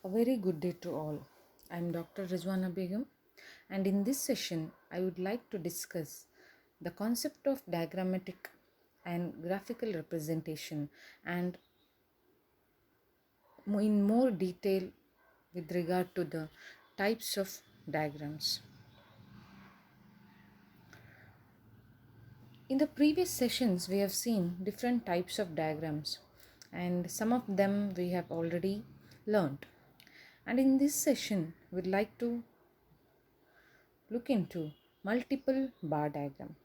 A very good day to all. I'm Dr. Rizwana Begum, and in this session, I would like to discuss the concept of diagrammatic and graphical representation and in more detail with regard to the types of diagrams. In the previous sessions, we have seen different types of diagrams, and some of them we have already learned. And in this session, we'd like to look into multiple bar diagram.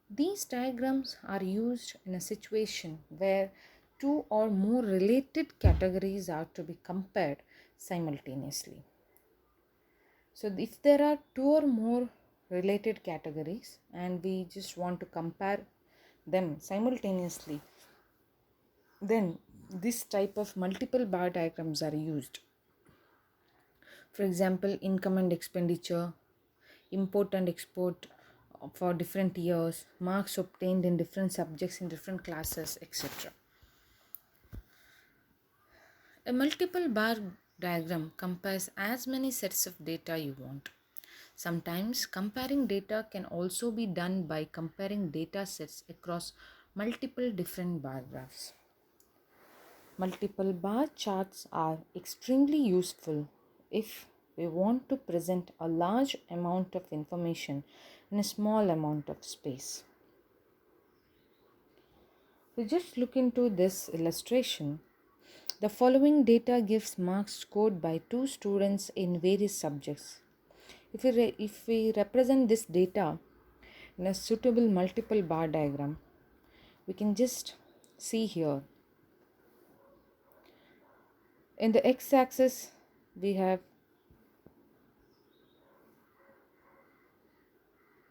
These diagrams are used in a situation where two or more related categories are to be compared simultaneously. So if there are two or more related categories and we just want to compare them simultaneously, then this type of multiple bar diagrams are used. For example, income and expenditure, import and export for different years, marks obtained in different subjects in different classes, etc. A multiple bar diagram compares as many sets of data you want. Sometimes comparing data can also be done by comparing data sets across multiple different bar graphs. Multiple bar charts are extremely useful if we want to present a large amount of information in a small amount of space. So just look into this illustration. The following data gives marks scored by two students in various subjects. If we represent this data in a suitable multiple bar diagram, we can just see here. In the x-axis, we have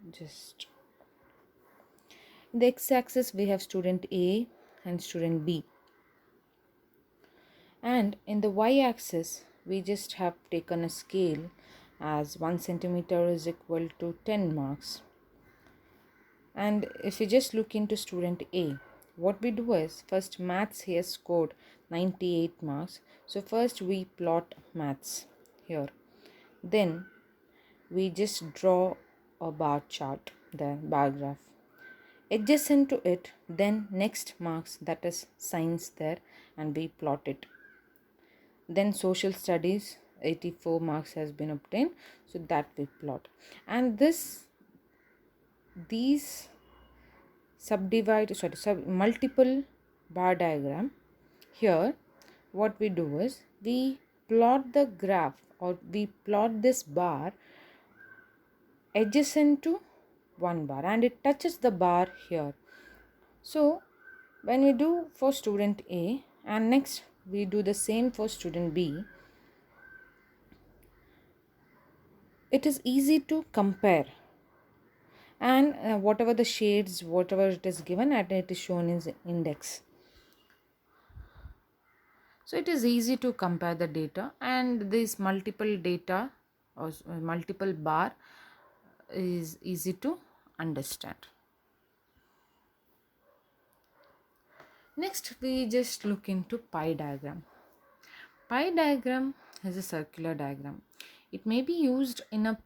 in the x-axis we have student A and student B. And in the y-axis, we just have taken a scale as 1 centimeter is equal to 10 marks. And if we just look into student A, what we do is first maths he has scored 98 marks. So first we plot maths here. Then we just draw a bar chart, the bar graph. Adjacent to it, then next marks, that is science there, and we plot it. Then social studies, 84 marks has been obtained, so that we plot. And these multiple bar diagram, here what we do is we plot the graph or we plot this bar adjacent to one bar and it touches the bar here. So when we do for student A and next we do the same for student B, it is easy to compare, and whatever the shades, whatever it is given, and it is shown in index. So it is easy to compare the data, and this multiple data or multiple bar is easy to understand. Next, we just look into pie diagram. Pie diagram is a circular diagram. It may be used in a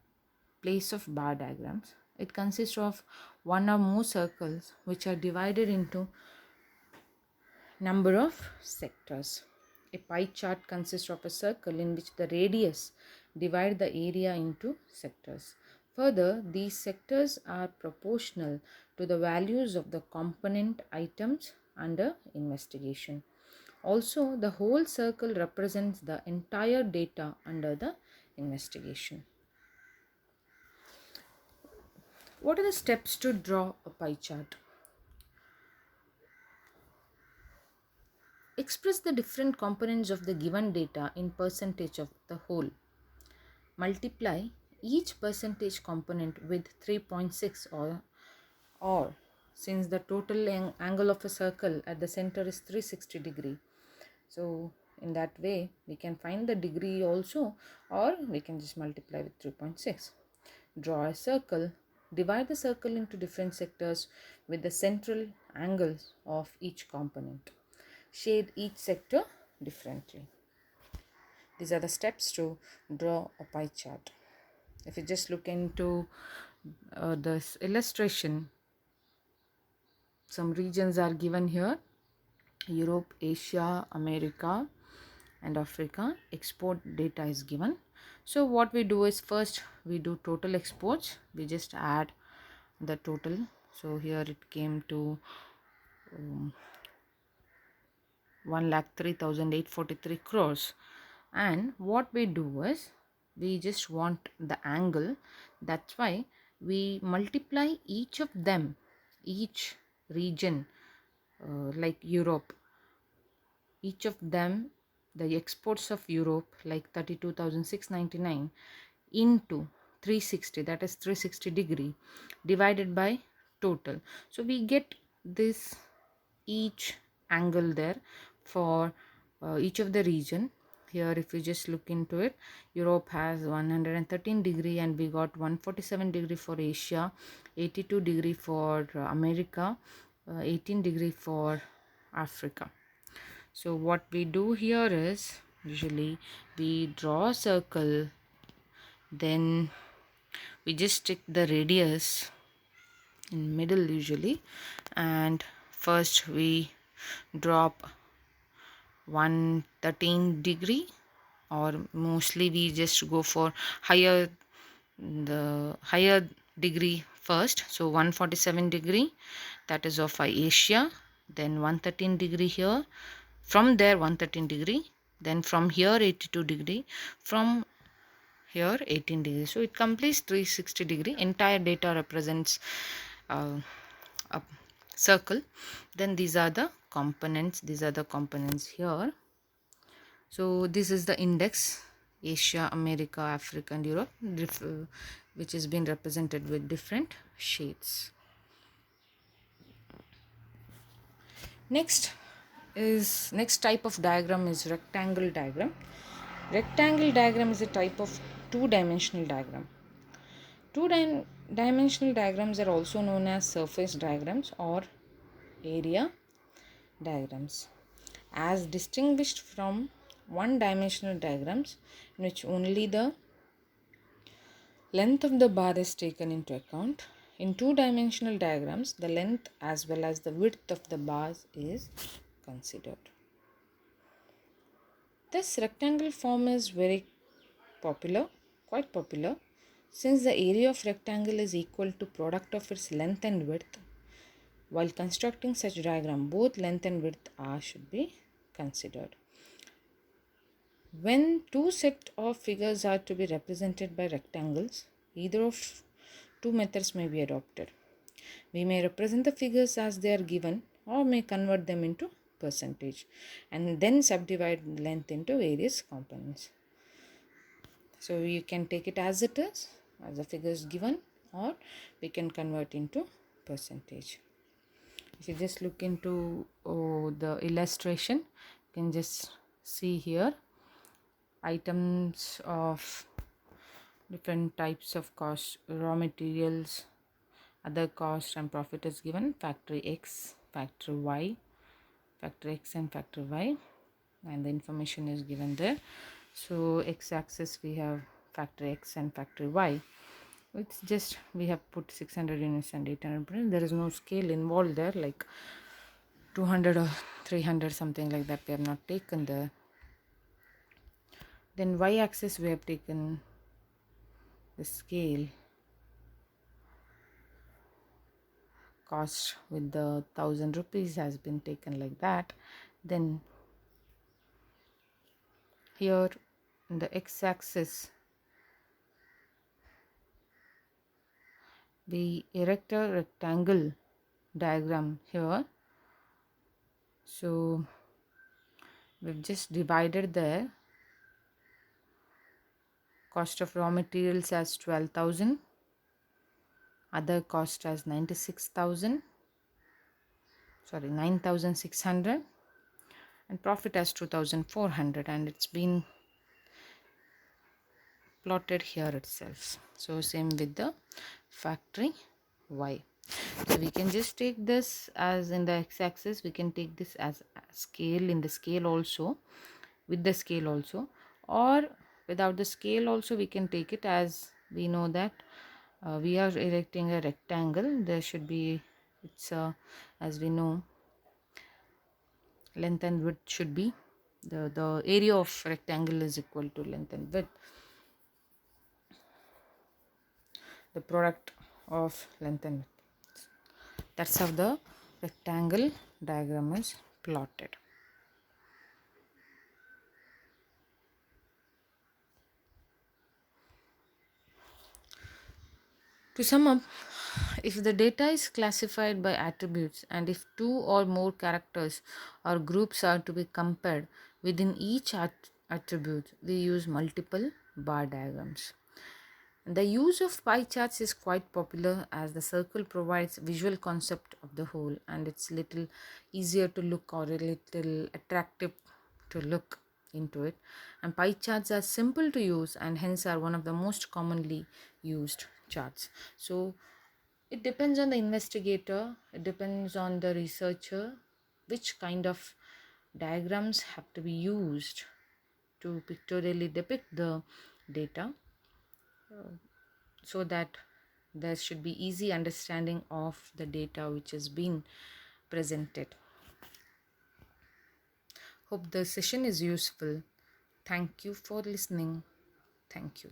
place of bar diagrams. It consists of one or more circles which are divided into number of sectors. A pie chart consists of a circle in which the radius divide the area into sectors. Further, these sectors are proportional to the values of the component items under investigation. Also, the whole circle represents the entire data under the investigation. What are the steps to draw a pie chart? Express the different components of the given data in percentage of the whole. Multiply each percentage component with 3.6 or since the total angle of a circle at the center is 360 degree. So in that way we can find the degree also, or we can just multiply with 3.6. Draw a circle. Divide the circle into different sectors with the central angles of each component. Shade each sector differently. These are the steps to draw a pie chart. If you just look into this illustration, some regions are given here: Europe, Asia, America, and Africa. Export data is given. So what we do is, first we do total exports. We just add the total. So here it came to 1,03,843 crores. And what we do is, we just want the angle. That's why we multiply each of them, each region, like Europe, each of them, the exports of Europe, like 32,699 into 360, that is 360 degree, divided by total. So we get this each angle there for each of the region. Here if you just look into it, Europe has 113 degree, and we got 147 degree for Asia, 82 degree for America, 18 degree for Africa. So what we do here is, usually we draw a circle, then we just take the radius in middle usually, and first we drop 113 degree, or mostly we just go for the higher degree first. So 147 degree, that is of Asia, then 113 degree here, from there 113 degree, then from here 82 degree, from here 18 degree. So it completes 360 degree. Entire data represents a circle. Then these are the components. Here. So this is the index: Asia, America, Africa, and Europe, which has been represented with different shades. Next type of diagram is rectangle diagram. Rectangle diagram is a type of two-dimensional diagram. Two-dimensional diagrams are also known as surface diagrams or area diagrams, as distinguished from one-dimensional diagrams in which only the length of the bar is taken into account. In two-dimensional diagrams, the length as well as the width of the bars is considered. This rectangle form is quite popular, since the area of rectangle is equal to product of its length and width. While constructing such diagram, both length and width should be considered. When two set of figures are to be represented by rectangles, either of two methods may be adopted. We may represent the figures as they are given, or may convert them into percentage and then subdivide length into various components. So you can take it as it is, as the figure is given, or we can convert into percentage. If you just look into the illustration, you can just see here items of different types of cost, raw materials, other cost, and profit is given: factory X, factory Y, factor X and factor Y, and the information is given there. So X axis we have factor X and factor Y. It's just we have put 600 units and 800 units. There is no scale involved there, like 200 or 300, something like that we have not taken there. Then Y axis we have taken the scale cost with the 1000 rupees has been taken like that. Then here in the X axis we erect a rectangle diagram here. So we've just divided the cost of raw materials as 12,000, other cost as 9,600, and profit as 2,400, and it's been plotted here itself. So same with the factory Y. So we can just take this as in the x-axis, we can take this as scale in the scale also, with the scale also, or without the scale also we can take it, as we know that we are erecting a rectangle. There should be, it's as we know, length and width should be, the area of rectangle is equal to length and width, the product of length and width. That's how the rectangle diagram is plotted. To sum up, if the data is classified by attributes and if two or more characters or groups are to be compared within each attribute, we use multiple bar diagrams. The use of pie charts is quite popular as the circle provides visual concept of the whole, and it's little easier to look or a little attractive to look into it. And pie charts are simple to use and hence are one of the most commonly used charts. So it depends on the investigator, it depends on the researcher which kind of diagrams have to be used to pictorially depict the data, so that there should be easy understanding of the data which has been presented. Hope the session is useful. Thank you for listening. Thank you.